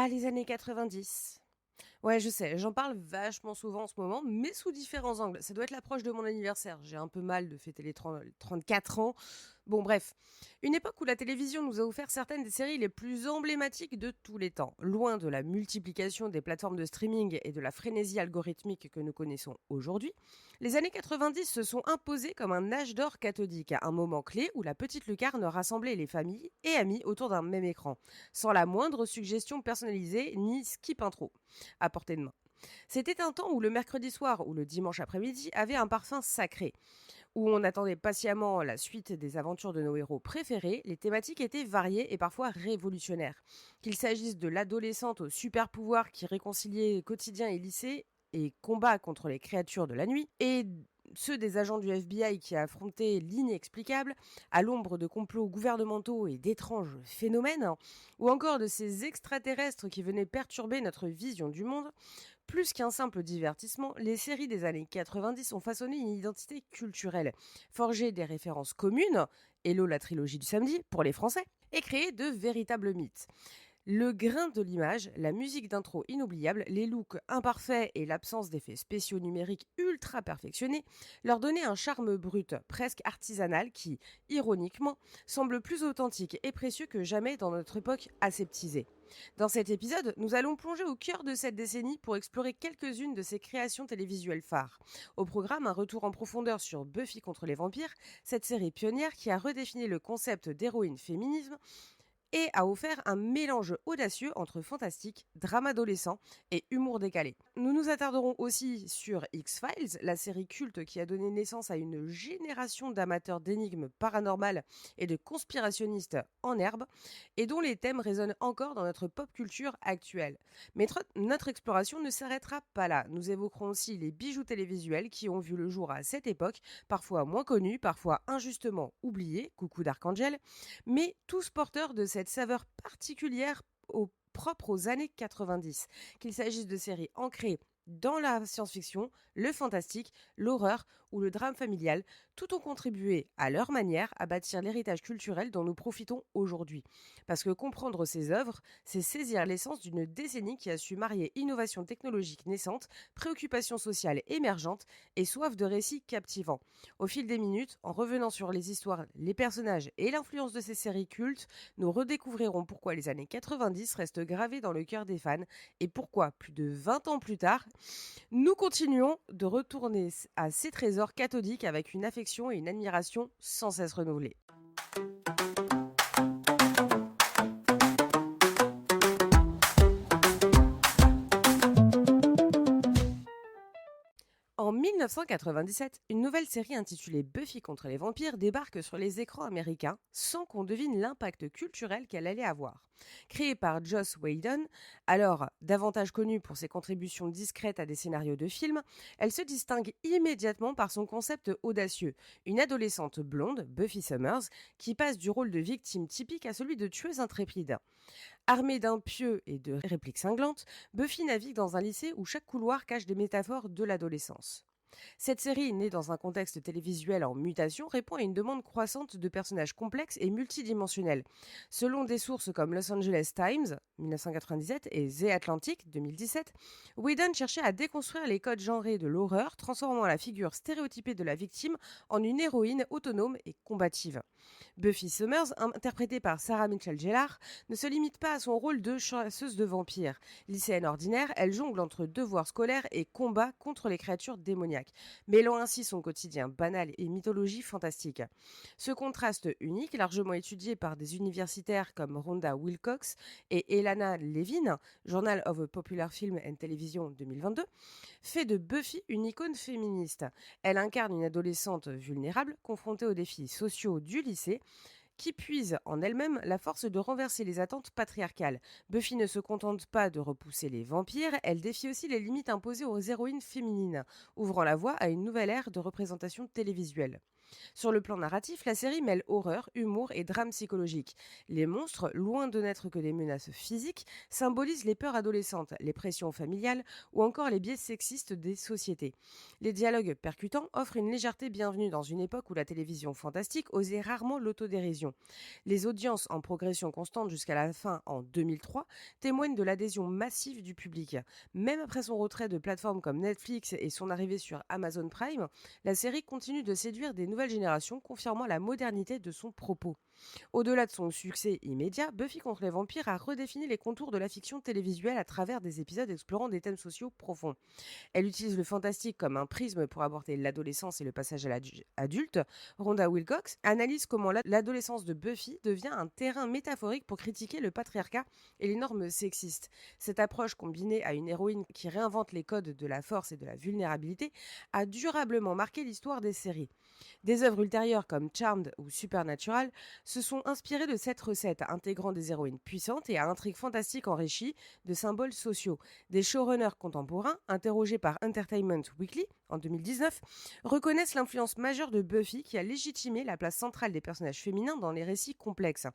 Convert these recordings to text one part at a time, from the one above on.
Ah, les années 90. Ouais, je sais, j'en parle vachement souvent en ce moment, mais sous différents angles. Ça doit être l'approche de mon anniversaire. J'ai un peu mal de fêter les 34 ans. Bon, bref. Une époque où la télévision nous a offert certaines des séries les plus emblématiques de tous les temps. Loin de la multiplication des plateformes de streaming et de la frénésie algorithmique que nous connaissons aujourd'hui, les années 90 se sont imposées comme un âge d'or cathodique, un moment clé où la petite lucarne rassemblait les familles et amis autour d'un même écran, sans la moindre suggestion personnalisée ni skip intro à portée de main. C'était un temps où le mercredi soir ou le dimanche après-midi avait un parfum sacré, où on attendait patiemment la suite des aventures de nos héros préférés. Les thématiques étaient variées et parfois révolutionnaires. Qu'il s'agisse de l'adolescente au super pouvoir qui réconciliait quotidien et lycée et combat contre les créatures de la nuit, et ceux des agents du FBI qui affrontaient l'inexplicable à l'ombre de complots gouvernementaux et d'étranges phénomènes, ou encore de ces extraterrestres qui venaient perturber notre vision du monde, plus qu'un simple divertissement, les séries des années 90 ont façonné une identité culturelle, forgé des références communes, Hello la trilogie du samedi pour les Français, et créé de véritables mythes. Le grain de l'image, la musique d'intro inoubliable, les looks imparfaits et l'absence d'effets spéciaux numériques ultra perfectionnés leur donnaient un charme brut, presque artisanal, qui, ironiquement, semble plus authentique et précieux que jamais dans notre époque aseptisée. Dans cet épisode, nous allons plonger au cœur de cette décennie pour explorer quelques-unes de ses créations télévisuelles phares. Au programme, un retour en profondeur sur Buffy contre les vampires, cette série pionnière qui a redéfini le concept d'héroïne féminisme et a offert un mélange audacieux entre fantastique, drame adolescent et humour décalé. Nous nous attarderons aussi sur X-Files, la série culte qui a donné naissance à une génération d'amateurs d'énigmes paranormales et de conspirationnistes en herbe, et dont les thèmes résonnent encore dans notre pop culture actuelle. Mais notre exploration ne s'arrêtera pas là. Nous évoquerons aussi les bijoux télévisuels qui ont vu le jour à cette époque, parfois moins connus, parfois injustement oubliés, coucou d'Archangel, mais tous porteurs de cette saveur particulière propre aux années 90, qu'il s'agisse de séries ancrées dans la science-fiction, le fantastique, l'horreur ou le drame familial, tout ont contribué à leur manière à bâtir l'héritage culturel dont nous profitons aujourd'hui. Parce que comprendre ces œuvres, c'est saisir l'essence d'une décennie qui a su marier innovation technologique naissante, préoccupations sociales émergentes et soif de récits captivants. Au fil des minutes, en revenant sur les histoires, les personnages et l'influence de ces séries cultes, nous redécouvrirons pourquoi les années 90 restent gravées dans le cœur des fans et pourquoi, plus de 20 ans plus tard, nous continuons de retourner à ces trésors cathodiques avec une affection et une admiration sans cesse renouvelées. En 1997, une nouvelle série intitulée Buffy contre les vampires débarque sur les écrans américains sans qu'on devine l'impact culturel qu'elle allait avoir. Créée par Joss Whedon, alors davantage connue pour ses contributions discrètes à des scénarios de films, elle se distingue immédiatement par son concept audacieux. Une adolescente blonde, Buffy Summers, qui passe du rôle de victime typique à celui de tueuse intrépide. Armée d'un pieu et de répliques cinglantes, Buffy navigue dans un lycée où chaque couloir cache des métaphores de l'adolescence. Cette série, née dans un contexte télévisuel en mutation, répond à une demande croissante de personnages complexes et multidimensionnels. Selon des sources comme Los Angeles Times, 1997, et The Atlantic, 2017, Whedon cherchait à déconstruire les codes genrés de l'horreur, transformant la figure stéréotypée de la victime en une héroïne autonome et combative. Buffy Summers, interprétée par Sarah Michelle Gellar, ne se limite pas à son rôle de chasseuse de vampires. Lycéenne ordinaire, elle jongle entre devoirs scolaires et combats contre les créatures démoniaques, mêlant ainsi son quotidien banal et mythologie fantastique. Ce contraste unique, largement étudié par des universitaires comme Rhonda Wilcox et Elana Levin, Journal of a Popular Film and Television 2022, fait de Buffy une icône féministe. Elle incarne une adolescente vulnérable, confrontée aux défis sociaux du lycée, qui puise en elle-même la force de renverser les attentes patriarcales. Buffy ne se contente pas de repousser les vampires, elle défie aussi les limites imposées aux héroïnes féminines, ouvrant la voie à une nouvelle ère de représentation télévisuelle. Sur le plan narratif, la série mêle horreur, humour et drame psychologique. Les monstres, loin de n'être que des menaces physiques, symbolisent les peurs adolescentes, les pressions familiales ou encore les biais sexistes des sociétés. Les dialogues percutants offrent une légèreté bienvenue dans une époque où la télévision fantastique osait rarement l'autodérision. Les audiences en progression constante jusqu'à la fin en 2003 témoignent de l'adhésion massive du public. Même après son retrait de plateformes comme Netflix et son arrivée sur Amazon Prime, la série continue de séduire des nouvelles générations, confirmant la modernité de son propos. Au-delà de son succès immédiat, Buffy contre les vampires a redéfini les contours de la fiction télévisuelle à travers des épisodes explorant des thèmes sociaux profonds. Elle utilise le fantastique comme un prisme pour aborder l'adolescence et le passage à l'adulte. Rhonda Wilcox analyse comment l'adolescence de Buffy devient un terrain métaphorique pour critiquer le patriarcat et les normes sexistes. Cette approche, combinée à une héroïne qui réinvente les codes de la force et de la vulnérabilité, a durablement marqué l'histoire des séries. Des œuvres ultérieures comme Charmed ou Supernatural se sont inspirées de cette recette, intégrant des héroïnes puissantes et à intrigues fantastiques enrichies de symboles sociaux. Des showrunners contemporains, interrogés par Entertainment Weekly en 2019, reconnaissent l'influence majeure de Buffy qui a légitimé la place centrale des personnages féminins dans les récits complexes.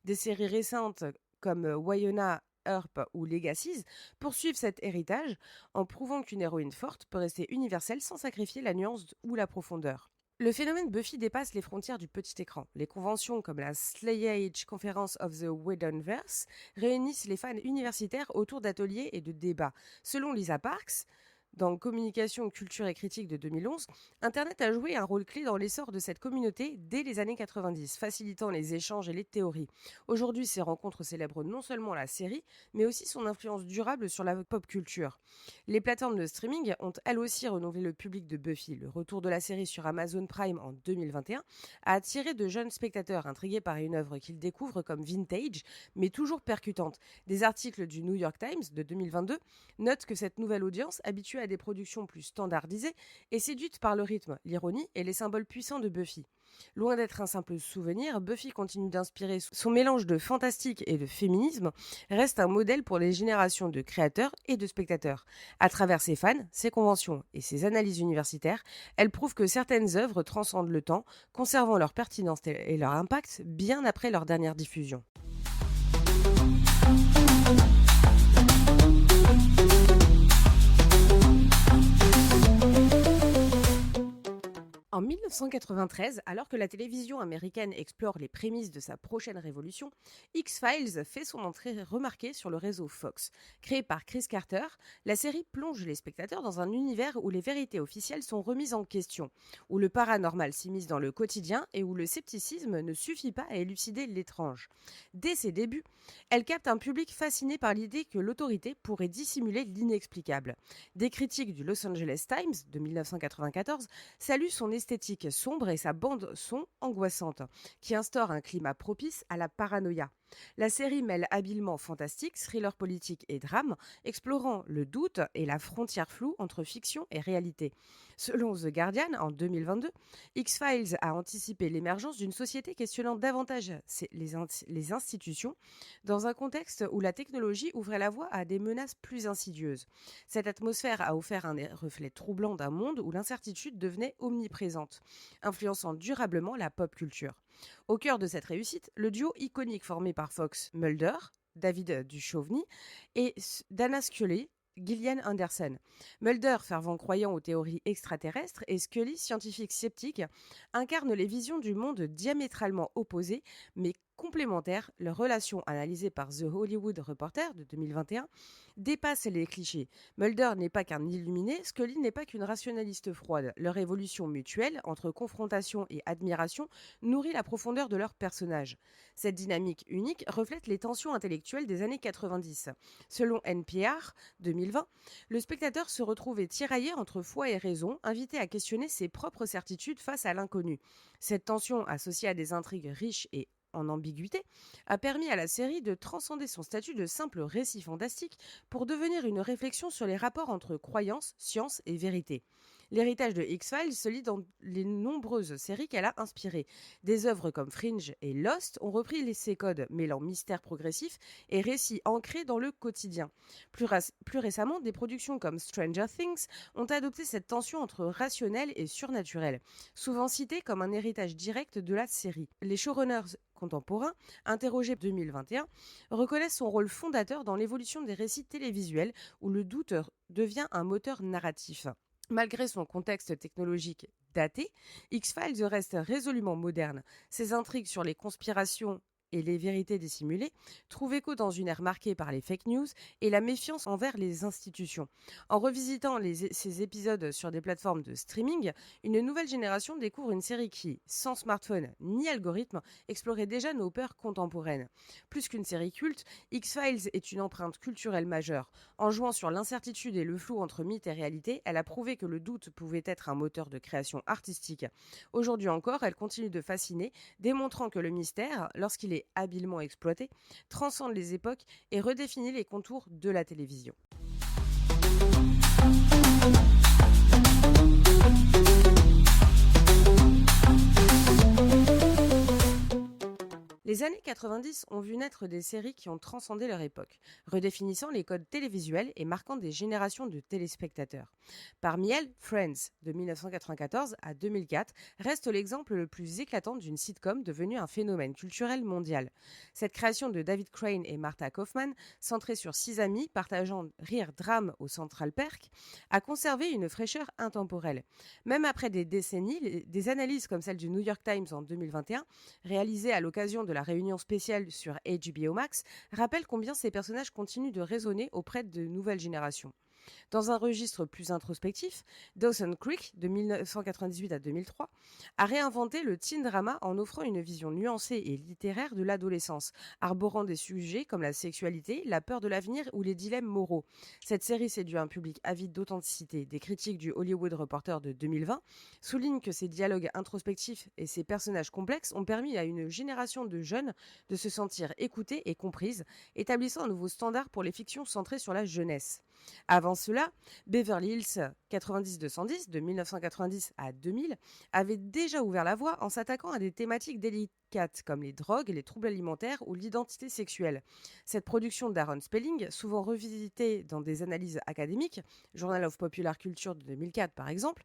Des séries récentes comme Wynonna Earp ou Legacies poursuivent cet héritage en prouvant qu'une héroïne forte peut rester universelle sans sacrifier la nuance ou la profondeur. Le phénomène Buffy dépasse les frontières du petit écran. Les conventions comme la Slayage Conference of the Whedonverse réunissent les fans universitaires autour d'ateliers et de débats. Selon Lisa Parks, dans Communication, Culture et Critique de 2011, Internet a joué un rôle clé dans l'essor de cette communauté dès les années 90, facilitant les échanges et les théories. Aujourd'hui, ces rencontres célèbrent non seulement la série, mais aussi son influence durable sur la pop culture. Les plateformes de streaming ont elles aussi renouvelé le public de Buffy. Le retour de la série sur Amazon Prime en 2021 a attiré de jeunes spectateurs intrigués par une œuvre qu'ils découvrent comme vintage, mais toujours percutante. Des articles du New York Times de 2022 notent que cette nouvelle audience, habituée à des productions plus standardisées, est séduite par le rythme, l'ironie et les symboles puissants de Buffy. Loin d'être un simple souvenir, Buffy continue d'inspirer. Son mélange de fantastique et de féminisme reste un modèle pour les générations de créateurs et de spectateurs. À travers ses fans, ses conventions et ses analyses universitaires, elle prouve que certaines œuvres transcendent le temps, conservant leur pertinence et leur impact bien après leur dernière diffusion. En 1993, alors que la télévision américaine explore les prémices de sa prochaine révolution, X-Files fait son entrée remarquée sur le réseau Fox. Créée par Chris Carter, la série plonge les spectateurs dans un univers où les vérités officielles sont remises en question, où le paranormal s'immisce dans le quotidien et où le scepticisme ne suffit pas à élucider l'étrange. Dès ses débuts, elle capte un public fasciné par l'idée que l'autorité pourrait dissimuler l'inexplicable. Des critiques du Los Angeles Times de 1994 saluent son esthétique sombre et sa bande son angoissante, qui instaure un climat propice à la paranoïa. La série mêle habilement fantastique, thriller politique et drame, explorant le doute et la frontière floue entre fiction et réalité. Selon The Guardian, en 2022, X-Files a anticipé l'émergence d'une société questionnant davantage les institutions, dans un contexte où la technologie ouvrait la voie à des menaces plus insidieuses. Cette atmosphère a offert un reflet troublant d'un monde où l'incertitude devenait omniprésente, influençant durablement la pop culture. Au cœur de cette réussite, le duo iconique formé par Fox, Mulder, David Duchovny, et Dana Scully, Gillian Anderson. Mulder, fervent croyant aux théories extraterrestres, et Scully, scientifique sceptique, incarnent les visions du monde diamétralement opposées, mais complémentaires. Leur relation, analysée par The Hollywood Reporter de 2021, dépasse les clichés. Mulder n'est pas qu'un illuminé, Scully n'est pas qu'une rationaliste froide. Leur évolution mutuelle, entre confrontation et admiration, nourrit la profondeur de leurs personnages. Cette dynamique unique reflète les tensions intellectuelles des années 90. Selon NPR 2020, le spectateur se retrouvait tiraillé entre foi et raison, invité à questionner ses propres certitudes face à l'inconnu. Cette tension, associée à des intrigues riches et en ambiguïté, a permis à la série de transcender son statut de simple récit fantastique pour devenir une réflexion sur les rapports entre croyance, science et vérité. L'héritage de X-Files se lit dans les nombreuses séries qu'elle a inspirées. Des œuvres comme Fringe et Lost ont repris ces codes, mêlant mystère progressif et récits ancrés dans le quotidien. Plus récemment, des productions comme Stranger Things ont adopté cette tension entre rationnel et surnaturel, souvent citée comme un héritage direct de la série. Les showrunners contemporains, interrogés en 2021, reconnaissent son rôle fondateur dans l'évolution des récits télévisuels où le doute devient un moteur narratif. Malgré son contexte technologique daté, X-Files reste résolument moderne. Ses intrigues sur les conspirations et les vérités dissimulées trouvent écho dans une ère marquée par les fake news et la méfiance envers les institutions. En revisitant ces épisodes sur des plateformes de streaming, une nouvelle génération découvre une série qui, sans smartphone ni algorithme, explorait déjà nos peurs contemporaines. Plus qu'une série culte, X-Files est une empreinte culturelle majeure. En jouant sur l'incertitude et le flou entre mythe et réalité, elle a prouvé que le doute pouvait être un moteur de création artistique. Aujourd'hui encore, elle continue de fasciner, démontrant que le mystère, lorsqu'il est habilement exploité, transcende les époques et redéfinit les contours de la télévision. Les années 90 ont vu naître des séries qui ont transcendé leur époque, redéfinissant les codes télévisuels et marquant des générations de téléspectateurs. Parmi elles, Friends, de 1994 à 2004, reste l'exemple le plus éclatant d'une sitcom devenue un phénomène culturel mondial. Cette création de David Crane et Martha Kaufman, centrée sur 6 amis partageant rire-drame au Central Perk, a conservé une fraîcheur intemporelle. Même après des décennies, des analyses comme celle du New York Times en 2021, réalisées à l'occasion de la réunion spéciale sur HBO Max, rappelle combien ces personnages continuent de résonner auprès de nouvelles générations. Dans un registre plus introspectif, Dawson's Creek, de 1998 à 2003, a réinventé le teen drama en offrant une vision nuancée et littéraire de l'adolescence, arborant des sujets comme la sexualité, la peur de l'avenir ou les dilemmes moraux. Cette série séduit un public avide d'authenticité. Des critiques du Hollywood Reporter de 2020 soulignent que ces dialogues introspectifs et ces personnages complexes ont permis à une génération de jeunes de se sentir écoutées et comprises, établissant un nouveau standard pour les fictions centrées sur la jeunesse. Avant cela, Beverly Hills 90-210 de 1990 à 2000 avait déjà ouvert la voie en s'attaquant à des thématiques délicates comme les drogues, les troubles alimentaires ou l'identité sexuelle. Cette production d'Aaron Spelling, souvent revisitée dans des analyses académiques, Journal of Popular Culture de 2004 par exemple,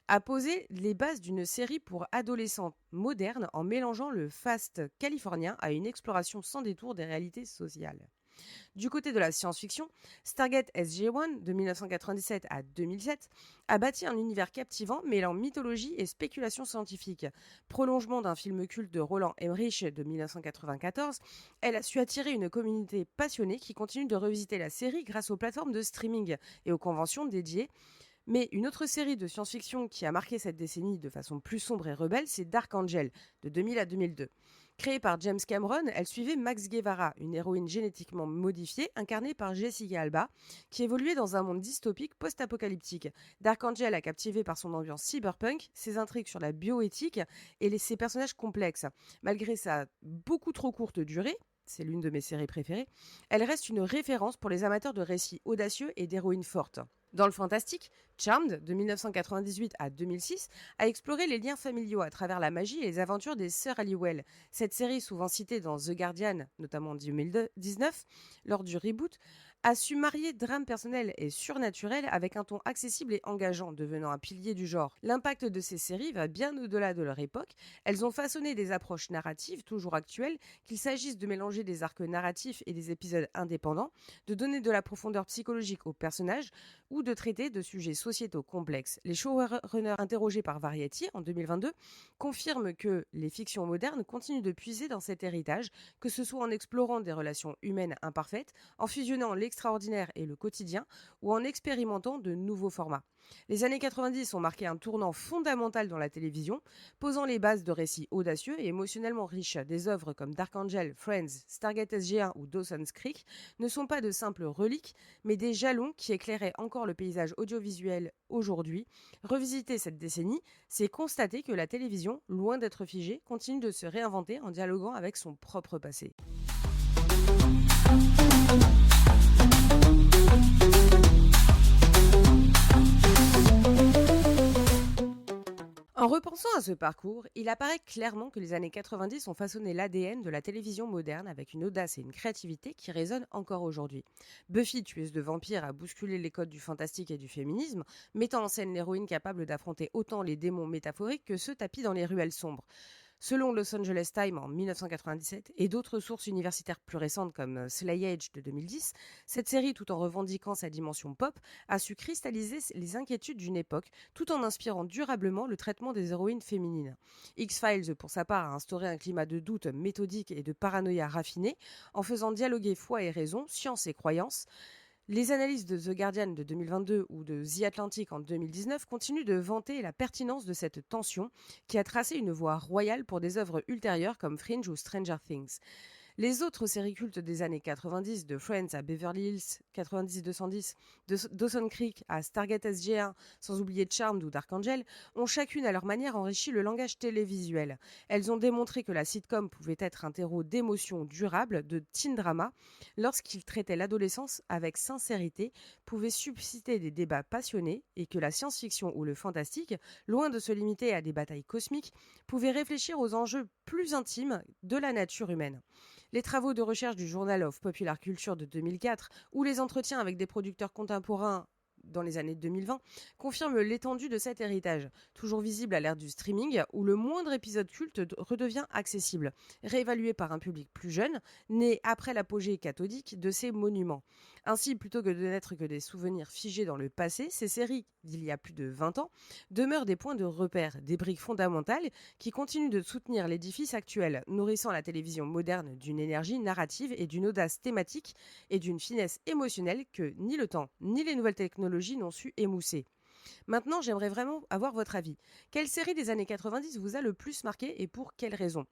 a posé les bases d'une série pour adolescents modernes en mélangeant le fast californien à une exploration sans détour des réalités sociales. Du côté de la science-fiction, Stargate SG-1 de 1997 à 2007 a bâti un univers captivant mêlant mythologie et spéculation scientifique. Prolongement d'un film culte de Roland Emmerich de 1994, elle a su attirer une communauté passionnée qui continue de revisiter la série grâce aux plateformes de streaming et aux conventions dédiées. Mais une autre série de science-fiction qui a marqué cette décennie de façon plus sombre et rebelle, c'est Dark Angel, de 2000 à 2002. Créée par James Cameron, elle suivait Max Guevara, une héroïne génétiquement modifiée incarnée par Jessica Alba, qui évoluait dans un monde dystopique post-apocalyptique. Dark Angel a captivé par son ambiance cyberpunk, ses intrigues sur la bioéthique et ses personnages complexes. Malgré sa beaucoup trop courte durée, c'est l'une de mes séries préférées, elle reste une référence pour les amateurs de récits audacieux et d'héroïnes fortes. Dans le fantastique, Charmed, de 1998 à 2006, a exploré les liens familiaux à travers la magie et les aventures des sœurs Halliwell. Cette série, souvent citée dans The Guardian, notamment en 2019, lors du reboot, a su marier drame personnel et surnaturel avec un ton accessible et engageant, devenant un pilier du genre. L'impact de ces séries va bien au-delà de leur époque. Elles ont façonné des approches narratives toujours actuelles, qu'il s'agisse de mélanger des arcs narratifs et des épisodes indépendants, de donner de la profondeur psychologique aux personnages ou de traiter de sujets sociétaux complexes. Les showrunners interrogés par Variety en 2022 confirment que les fictions modernes continuent de puiser dans cet héritage, que ce soit en explorant des relations humaines imparfaites, en fusionnant l'extraordinaire et le quotidien, ou en expérimentant de nouveaux formats. Les années 90 ont marqué un tournant fondamental dans la télévision, posant les bases de récits audacieux et émotionnellement riches. Des œuvres comme Dark Angel, Friends, Stargate SG-1 ou Dawson's Creek ne sont pas de simples reliques, mais des jalons qui éclairaient encore le paysage audiovisuel aujourd'hui. Revisiter cette décennie, c'est constater que la télévision, loin d'être figée, continue de se réinventer en dialoguant avec son propre passé. pensant à ce parcours, il apparaît clairement que les années 90 ont façonné l'ADN de la télévision moderne avec une audace et une créativité qui résonnent encore aujourd'hui. Buffy, tueuse de vampires, a bousculé les codes du fantastique et du féminisme, mettant en scène l'héroïne capable d'affronter autant les démons métaphoriques que ceux tapis dans les ruelles sombres. Selon Los Angeles Times en 1997 et d'autres sources universitaires plus récentes comme Slayage de 2010, cette série, tout en revendiquant sa dimension pop, a su cristalliser les inquiétudes d'une époque tout en inspirant durablement le traitement des héroïnes féminines. X-Files, pour sa part, a instauré un climat de doute méthodique et de paranoïa raffiné en faisant dialoguer foi et raison, science et croyance. Les analyses de The Guardian de 2022 ou de The Atlantic en 2019 continuent de vanter la pertinence de cette tension qui a tracé une voie royale pour des œuvres ultérieures comme Fringe ou Stranger Things. Les autres séries cultes des années 90, de Friends à Beverly Hills 90-210, de Dawson Creek à Stargate SG1, sans oublier Charmed ou Dark Angel, ont chacune à leur manière enrichi le langage télévisuel. Elles ont démontré que la sitcom pouvait être un terreau d'émotions durables, de teen drama, lorsqu'il traitait l'adolescence avec sincérité, pouvait susciter des débats passionnés et que la science-fiction ou le fantastique, loin de se limiter à des batailles cosmiques, pouvait réfléchir aux enjeux plus intimes de la nature humaine. Les travaux de recherche du Journal of Popular Culture de 2004 ou les entretiens avec des producteurs contemporains dans les années 2020 confirment l'étendue de cet héritage, toujours visible à l'ère du streaming où le moindre épisode culte redevient accessible, réévalué par un public plus jeune, né après l'apogée cathodique de ces monuments. Ainsi, plutôt que de n'être que des souvenirs figés dans le passé, ces séries d'il y a plus de 20 ans demeurent des points de repère, des briques fondamentales qui continuent de soutenir l'édifice actuel, nourrissant la télévision moderne d'une énergie narrative et d'une audace thématique et d'une finesse émotionnelle que ni le temps ni les nouvelles technologies n'ont su émousser. Maintenant, j'aimerais vraiment avoir votre avis. Quelle série des années 90 vous a le plus marqué et pour quelles raisons?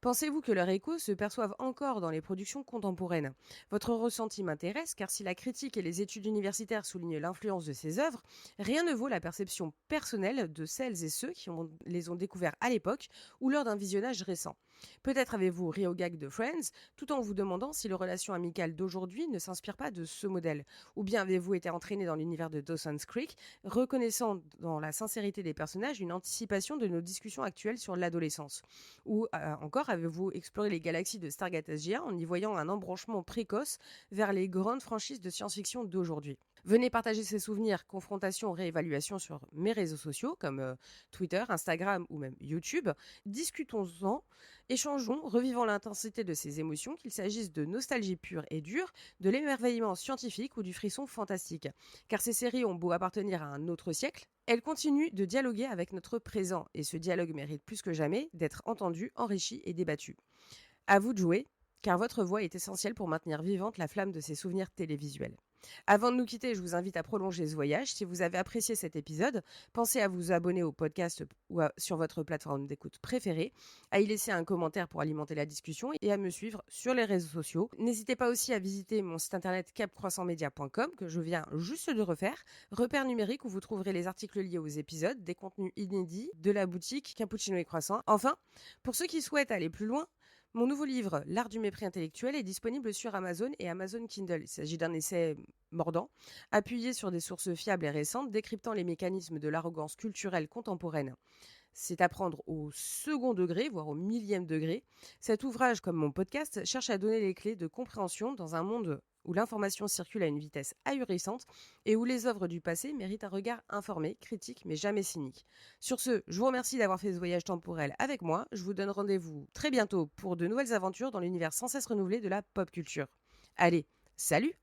Pensez-vous que leur écho se perçoivent encore dans les productions contemporaines? Votre ressenti m'intéresse car si la critique et les études universitaires soulignent l'influence de ces œuvres, rien ne vaut la perception personnelle de celles et ceux qui les ont découverts à l'époque ou lors d'un visionnage récent. Peut-être avez-vous ri au gag de Friends, tout en vous demandant si les relations amicales d'aujourd'hui ne s'inspirent pas de ce modèle. Ou bien avez-vous été entraîné dans l'univers de Dawson's Creek, reconnaissant dans la sincérité des personnages une anticipation de nos discussions actuelles sur l'adolescence. Ou encore avez-vous exploré les galaxies de Stargate SG1 en y voyant un embranchement précoce vers les grandes franchises de science-fiction d'aujourd'hui. Venez partager ces souvenirs, confrontations, réévaluations sur mes réseaux sociaux comme Twitter, Instagram ou même YouTube. Discutons-en, échangeons, revivons l'intensité de ces émotions, qu'il s'agisse de nostalgie pure et dure, de l'émerveillement scientifique ou du frisson fantastique. Car ces séries ont beau appartenir à un autre siècle, elles continuent de dialoguer avec notre présent et ce dialogue mérite plus que jamais d'être entendu, enrichi et débattu. À vous de jouer, car votre voix est essentielle pour maintenir vivante la flamme de ces souvenirs télévisuels. Avant de nous quitter, je vous invite à prolonger ce voyage. Si vous avez apprécié cet épisode, pensez à vous abonner au podcast ou sur votre plateforme d'écoute préférée, à y laisser un commentaire pour alimenter la discussion et à me suivre sur les réseaux sociaux. N'hésitez pas aussi à visiter mon site internet capcroissantmedia.com que je viens juste de refaire, repère numérique où vous trouverez les articles liés aux épisodes, des contenus inédits de la boutique Cappuccino et Croissant. Enfin, pour ceux qui souhaitent aller plus loin, mon nouveau livre, L'art du mépris intellectuel, est disponible sur Amazon et Amazon Kindle. Il s'agit d'un essai mordant, appuyé sur des sources fiables et récentes, décryptant les mécanismes de l'arrogance culturelle contemporaine. C'est à prendre au second degré, voire au millième degré. Cet ouvrage, comme mon podcast, cherche à donner les clés de compréhension dans un monde où l'information circule à une vitesse ahurissante et où les œuvres du passé méritent un regard informé, critique, mais jamais cynique. Sur ce, je vous remercie d'avoir fait ce voyage temporel avec moi. Je vous donne rendez-vous très bientôt pour de nouvelles aventures dans l'univers sans cesse renouvelé de la pop culture. Allez, salut!